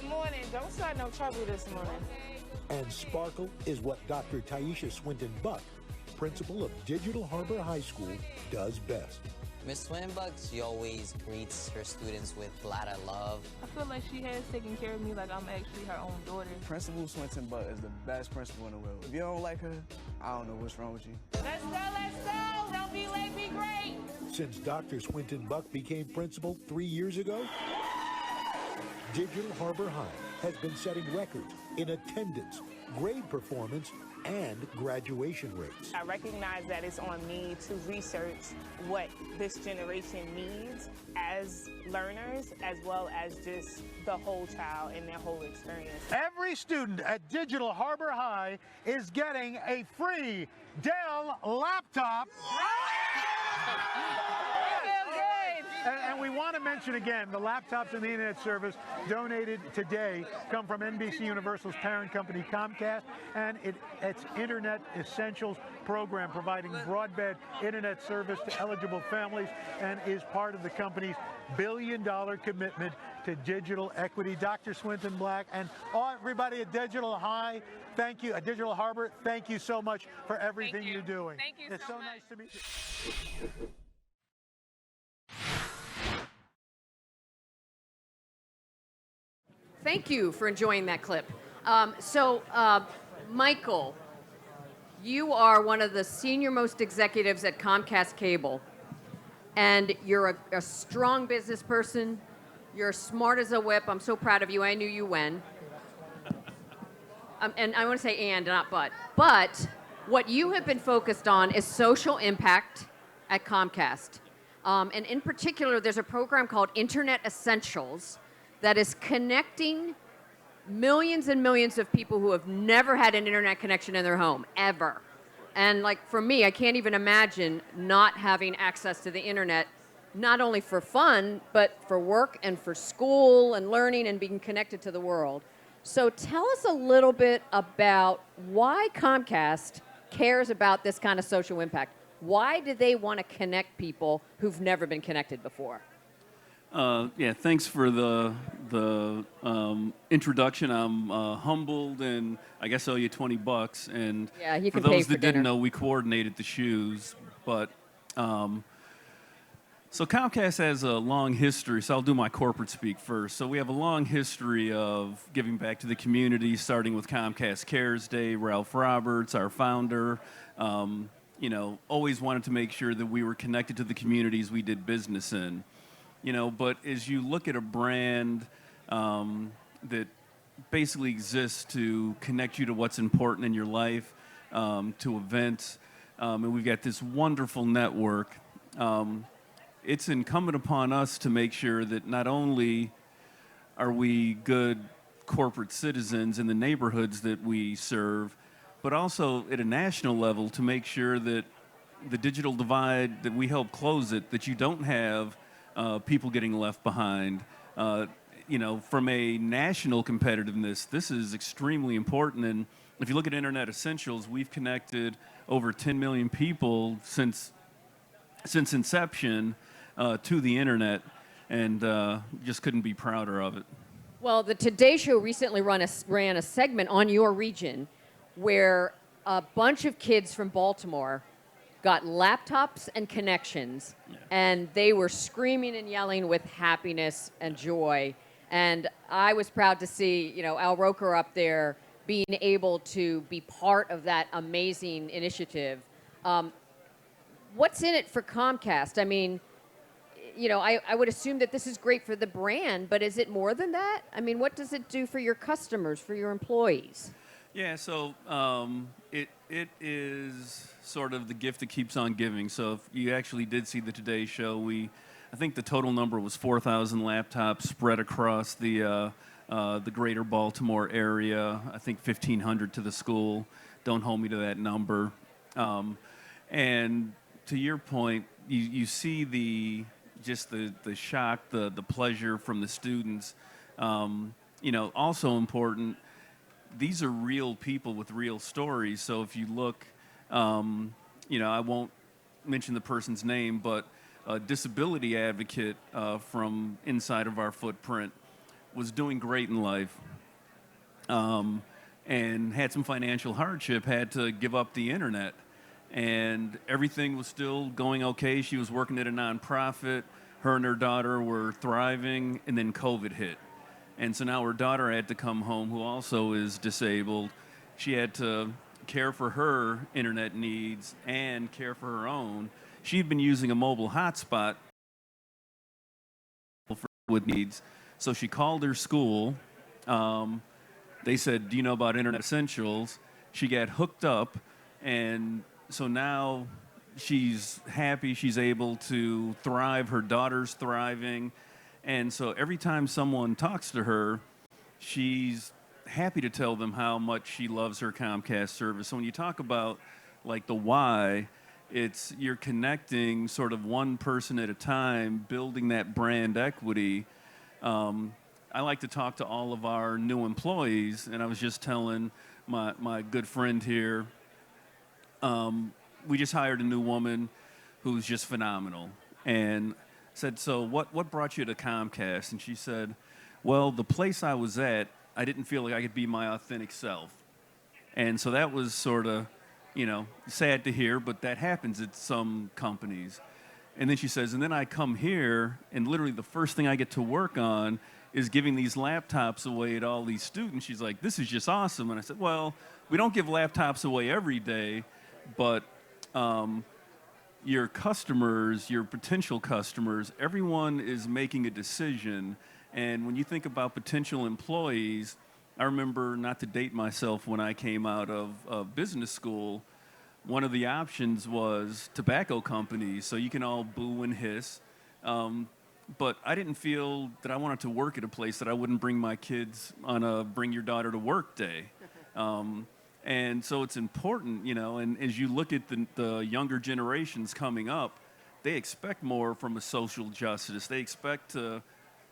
Good morning. Don't start no trouble this morning. And sparkle is what Dr. Taisha Swinton-Buck, principal of Digital Harbor High School, does best. Miss Swinton-Buck, she always greets her students with a lot of love. I feel like she has taken care of me like I'm actually her own daughter. Principal Swinton-Buck is the best principal in the world. If you don't like her, I don't know what's wrong with you. Let's go, let's go. Don't be late, be great. Since Dr. Swinton-Buck became principal 3 years ago, Digital Harbor High has been setting records in attendance, grade performance, and graduation rates. I recognize that it's on me to research what this generation needs as learners, as well as just the whole child and their whole experience. Every student at Digital Harbor High is getting a free Dell laptop. And we want to mention again, the laptops and the internet service donated today come from NBC Universal's parent company, Comcast, and it's Internet Essentials program providing broadband internet service to eligible families and is part of the company's billion-dollar commitment to digital equity. Dr. Swinton Black and everybody at Digital High, thank you. At Digital Harbor, thank you so much for everything you're doing. Thank you it's so much. Nice to meet you. Thank you for enjoying that clip. Michael, you are one of the senior-most executives at Comcast Cable, and you're a strong business person. You're smart as a whip. I'm so proud of you. I knew you when. And I want to say and, not but. But what you have been focused on is social impact at Comcast. And in particular, there's a program called Internet Essentials that is connecting millions and millions of people who have never had an internet connection in their home, ever. And like for me, I can't even imagine not having access to the internet, not only for fun, but for work and for school and learning and being connected to the world. So tell us a little bit about why Comcast cares about this kind of social impact. Why do they want to connect people who've never been connected before? Yeah, thanks for the introduction. I'm humbled, and I guess I owe you $20. And yeah, you for can pay those for that dinner. didn't know, we coordinated the shoes. But so Comcast has a long history. So I'll do my corporate speak first. So we have a long history of giving back to the community, starting with Comcast Cares Day. Ralph Roberts, our founder, always wanted to make sure that we were connected to the communities we did business in. But as you look at a brand that basically exists to connect you to what's important in your life, to events, and we've got this wonderful network, it's incumbent upon us to make sure that not only are we good corporate citizens in the neighborhoods that we serve, but also at a national level to make sure that the digital divide, that we help close it, that you don't have people getting left behind. From a national competitiveness, this is extremely important. And if you look at Internet Essentials, we've connected over 10 million people since inception to the internet, and just couldn't be prouder of it. Well, the Today Show recently ran a segment on your region where a bunch of kids from Baltimore got laptops and connections, and they were screaming and yelling with happiness and joy. And I was proud to see, Al Roker up there being able to be part of that amazing initiative. What's in it for Comcast? I mean, I would assume that this is great for the brand, but is it more than that? I mean, what does it do for your customers, for your employees? Yeah, so it is sort of the gift that keeps on giving. So if you actually did see the Today Show, I think the total number was 4,000 laptops spread across the greater Baltimore area. I think 1,500 to the school. Don't hold me to that number. And to your point, you see the shock, the pleasure from the students. Also important, these are real people with real stories. So if you look, I won't mention the person's name, but a disability advocate from inside of our footprint was doing great in life, and had some financial hardship, had to give up the internet. And everything was still going okay. She was working at a nonprofit. Her and her daughter were thriving, and then COVID hit. And so now her daughter had to come home, who also is disabled. She had to care for her internet needs and care for her own. She'd been using a mobile hotspot with needs. So she called her school. They said, do you know about Internet Essentials? She got hooked up, and so now she's happy. She's able to thrive. Her daughter's thriving. And so every time someone talks to her, she's happy to tell them how much she loves her Comcast service. So when you talk about like the why, it's you're connecting sort of one person at a time, building that brand equity. I like to talk to all of our new employees, and I was just telling my good friend here, we just hired a new woman who's just phenomenal. And said, so what brought you to Comcast? And she said, well, the place I was at, I didn't feel like I could be my authentic self. And so that was sort of, sad to hear, but that happens at some companies. And then she says, and then I come here, and literally the first thing I get to work on is giving these laptops away to all these students. She's like, this is just awesome. And I said, well, we don't give laptops away every day, but your customers, your potential customers, everyone is making a decision. And when you think about potential employees, I remember, not to date myself, when I came out of business school, one of the options was tobacco companies, so you can all boo and hiss. But I didn't feel that I wanted to work at a place that I wouldn't bring my kids on a bring your daughter to work day. And so it's important, and as you look at the younger generations coming up, they expect more from a social justice. They expect to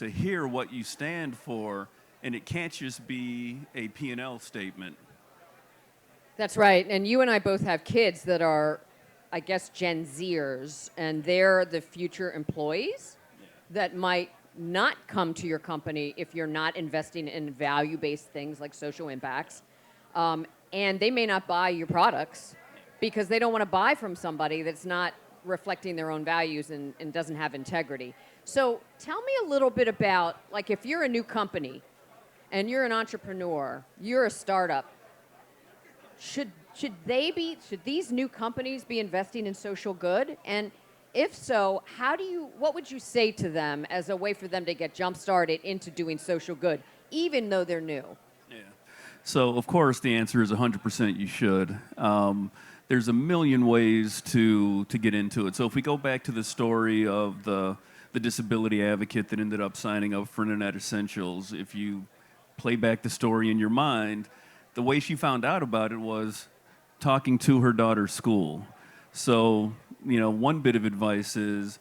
hear what you stand for, and it can't just be a P&L statement. That's right. And you and I both have kids that are, I guess, Gen Zers, and they're the future employees that might not come to your company if you're not investing in value-based things like social impacts. And they may not buy your products because they don't want to buy from somebody that's not reflecting their own values and doesn't have integrity. So tell me a little bit about, like, if you're a new company and you're an entrepreneur, you're a startup, should these new companies be investing in social good? And if so, what would you say to them as a way for them to get jump-started into doing social good, even though they're new? So, of course, the answer is 100% you should. There's a million ways to get into it. So if we go back to the story of the disability advocate that ended up signing up for Internet Essentials, if you play back the story in your mind, the way she found out about it was talking to her daughter's school. So, one bit of advice is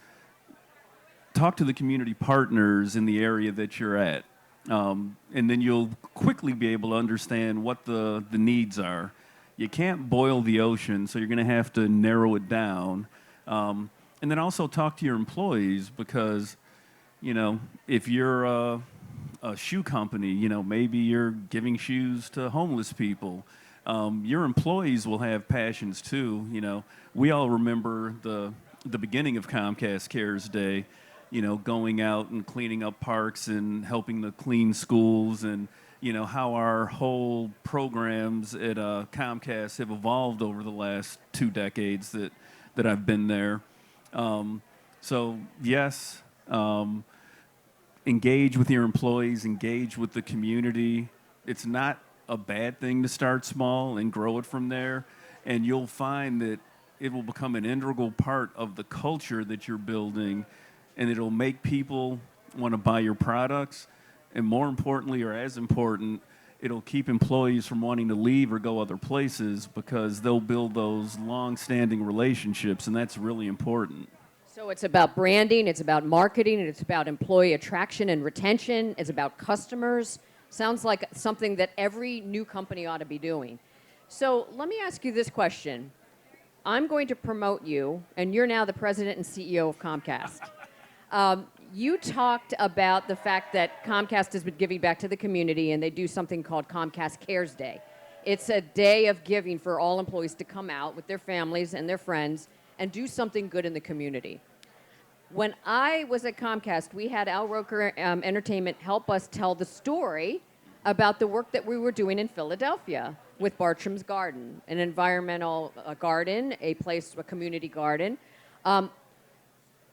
talk to the community partners in the area that you're at. And then you'll quickly be able to understand what the needs are. You can't boil the ocean, so you're going to have to narrow it down. And then also talk to your employees because, if you're a shoe company, maybe you're giving shoes to homeless people. Your employees will have passions too. We all remember the beginning of Comcast Cares Day, going out and cleaning up parks and helping to clean schools, and how our whole programs at Comcast have evolved over the last 2 decades that I've been there. So yes, engage with your employees, engage with the community. It's not a bad thing to start small and grow it from there, and you'll find that it will become an integral part of the culture that you're building, and it'll make people want to buy your products, and more importantly, or as important, it'll keep employees from wanting to leave or go other places because they'll build those long-standing relationships, and that's really important. So it's about branding, it's about marketing, and it's about employee attraction and retention, it's about customers. Sounds like something that every new company ought to be doing. So let me ask you this question. I'm going to promote you, and you're now the president and CEO of Comcast. you talked about the fact that Comcast has been giving back to the community, and they do something called Comcast Cares Day. It's a day of giving for all employees to come out with their families and their friends and do something good in the community. When I was at Comcast, we had Al Roker Entertainment help us tell the story about the work that we were doing in Philadelphia with Bartram's Garden, an environmental garden, a community garden.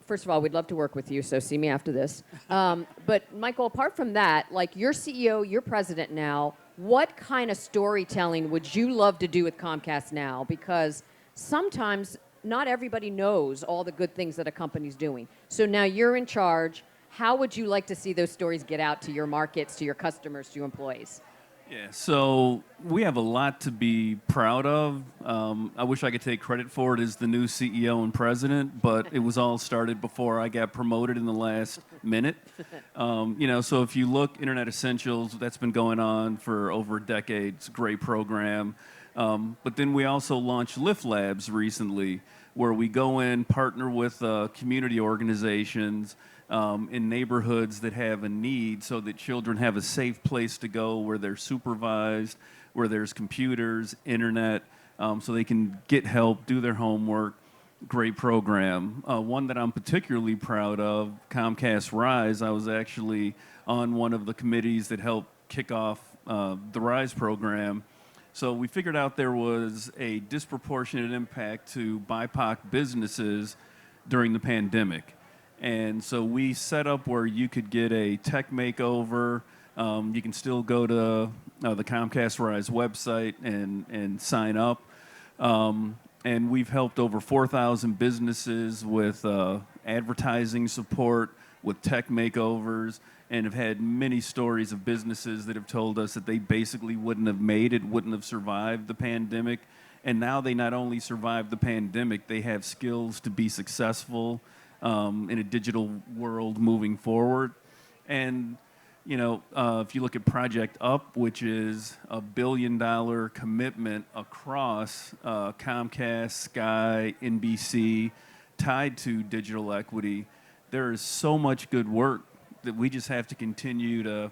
First of all, we'd love to work with you, so see me after this. But Michael, apart from that, like you're CEO, you're president now, what kind of storytelling would you love to do with Comcast now? Because sometimes not everybody knows all the good things that a company's doing. So now you're in charge. How would you like to see those stories get out to your markets, to your customers, to your employees? Yeah, so we have a lot to be proud of. I wish I could take credit for it as the new CEO and president, but it was all started before I got promoted in the last minute. So if you look, Internet Essentials, that's been going on for over a decade. It's a great program. But then we also launched Lift Labs recently, where we go in, partner with community organizations in neighborhoods that have a need so that children have a safe place to go where they're supervised, where there's computers, internet, so they can get help, do their homework. Great program. One that I'm particularly proud of, Comcast Rise. I was actually on one of the committees that helped kick off the Rise program. So we figured out there was a disproportionate impact to BIPOC businesses during the pandemic. And so we set up where you could get a tech makeover. You can still go to the Comcast Rise website and sign up. And we've helped over 4,000 businesses with advertising support, with tech makeovers, and have had many stories of businesses that have told us that they basically wouldn't have made it, wouldn't have survived the pandemic. And now they not only survived the pandemic, they have skills to be successful in a digital world moving forward. And, if you look at Project Up, which is a $1 billion commitment across Comcast, Sky, NBC, tied to digital equity, there is so much good work that we just have to continue to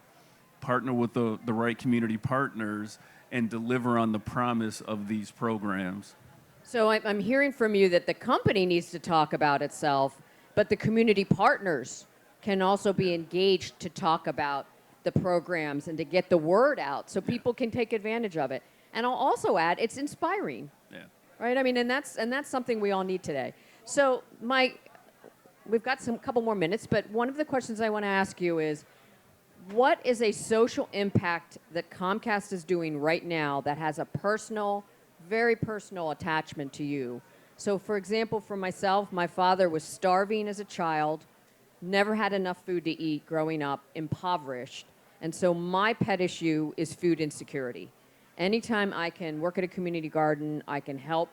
partner with the right community partners and deliver on the promise of these programs. So I'm hearing from you that the company needs to talk about itself, but the community partners can also be engaged to talk about the programs and to get the word out so people can take advantage of it. And I'll also add, it's inspiring. Yeah. Right? I mean, and that's something we all need today. So, Mike, we've got couple more minutes, but one of the questions I want to ask you is, what is a social impact that Comcast is doing right now that has a very personal attachment to you? So, for example, for myself, my father was starving as a child, never had enough food to eat growing up, impoverished. And so my pet issue is food insecurity. Anytime I can work at a community garden, I can help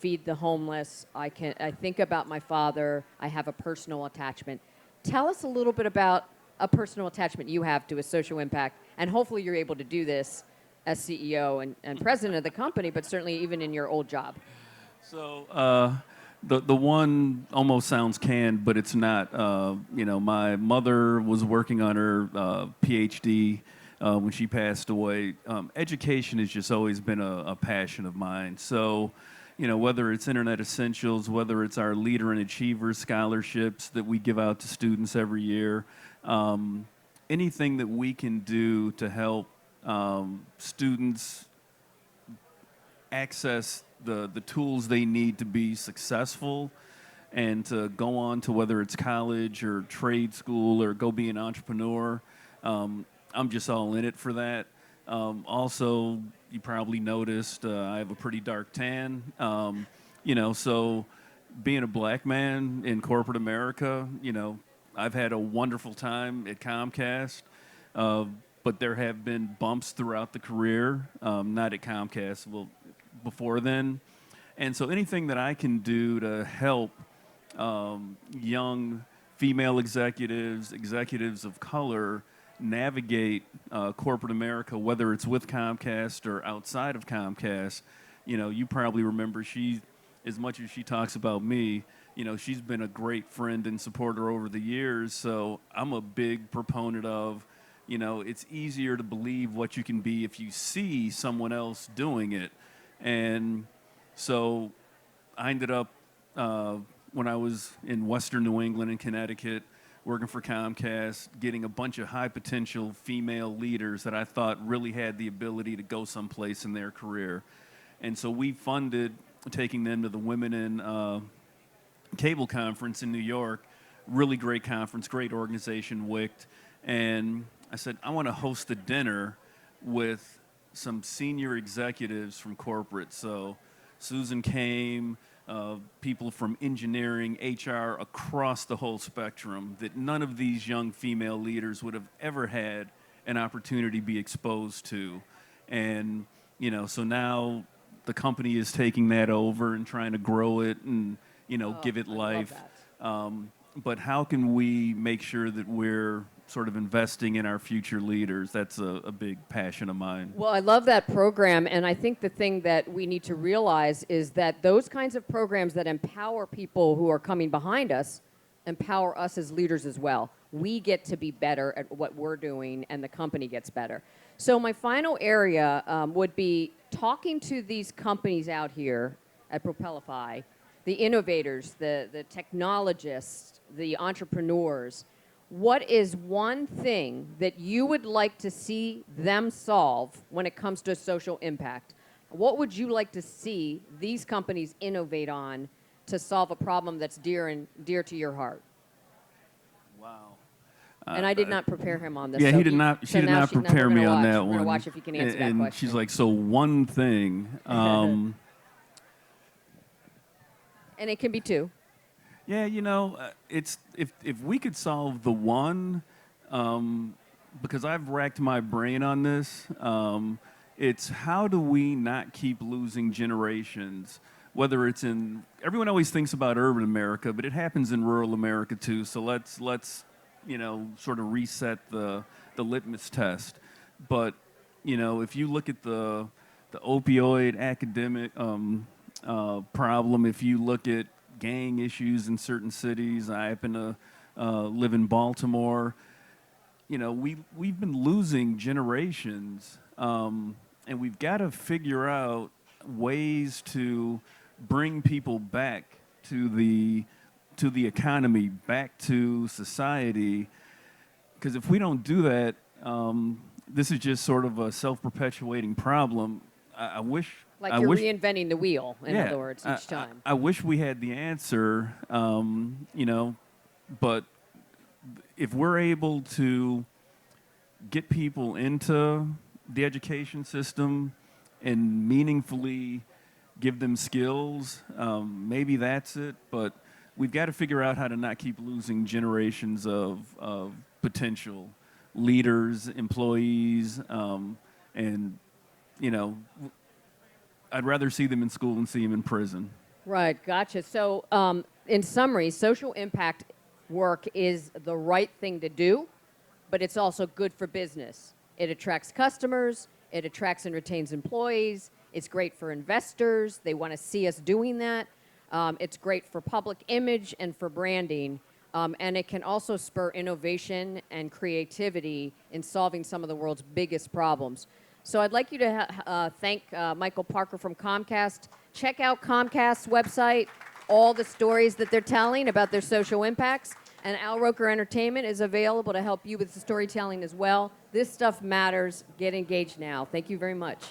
feed the homeless, I think about my father, I have a personal attachment. Tell us a little bit about a personal attachment you have to a social impact, and hopefully you're able to do this as CEO and president of the company, but certainly even in your old job. So the one almost sounds canned, but it's not. My mother was working on her PhD when she passed away. Education has just always been a passion of mine. So, whether it's Internet Essentials, whether it's our Leader and Achiever scholarships that we give out to students every year, anything that we can do to help students access the tools they need to be successful and to go on to whether it's college or trade school or go be an entrepreneur. I'm just all in it for that. Also, you probably noticed I have a pretty dark tan. So being a black man in corporate America, I've had a wonderful time at Comcast, but there have been bumps throughout the career, not at Comcast, well, before then. And so anything that I can do to help young female executives of color navigate corporate America, whether it's with Comcast or outside of Comcast, you probably remember as much as she talks about me, she's been a great friend and supporter over the years. So I'm a big proponent of, it's easier to believe what you can be if you see someone else doing it. And so I ended up, when I was in Western New England and Connecticut, working for Comcast, getting a bunch of high potential female leaders that I thought really had the ability to go someplace in their career. And so we funded taking them to the Women in Cable Conference in New York. Really great conference, great organization, WICT. And I said, I want to host a dinner with some senior executives from corporate. So Susan came, people from engineering, HR, across the whole spectrum, that none of these young female leaders would have ever had an opportunity to be exposed to. And, so now the company is taking that over and trying to grow it and, give it life. But how can we make sure that we're sort of investing in our future leaders? That's a big passion of mine. Well, I love that program, and I think the thing that we need to realize is that those kinds of programs that empower people who are coming behind us empower us as leaders as well. We get to be better at what we're doing, and the company gets better. So my final area would be talking to these companies out here at Propelify, the innovators, the technologists, the entrepreneurs. What is one thing that you would like to see them solve when it comes to social impact? What would you like to see these companies innovate on to solve a problem that's dear to your heart? Wow. And I did not prepare him on this. Yeah, so he did not. She did not prepare me on that one. We're gonna watch if you can answer that question. And she's like, so one thing. And it can be two. Yeah, it's if we could solve the one, because I've racked my brain on this. It's how do we not keep losing generations? Whether it's in, everyone always thinks about urban America, but it happens in rural America too. So let's sort of reset the litmus test. But if you look at the opioid academic problem, if you look at gang issues in certain cities, I happen to live in Baltimore. We've been losing generations, and we've got to figure out ways to bring people back to the economy, back to society. Because if we don't do that, this is just sort of a self-perpetuating problem. I wish. Like you're reinventing the wheel, in other words, each time. I wish we had the answer, but if we're able to get people into the education system and meaningfully give them skills, maybe that's it. But we've got to figure out how to not keep losing generations of potential leaders, employees, and, I'd rather see them in school than see them in prison. Right, gotcha. So in summary, social impact work is the right thing to do, but it's also good for business. It attracts customers, it attracts and retains employees, it's great for investors, they want to see us doing that. It's great for public image and for branding, and it can also spur innovation and creativity in solving some of the world's biggest problems. So I'd like you to thank Michael Parker from Comcast. Check out Comcast's website, all the stories that they're telling about their social impacts. And Al Roker Entertainment is available to help you with the storytelling as well. This stuff matters. Get engaged now. Thank you very much.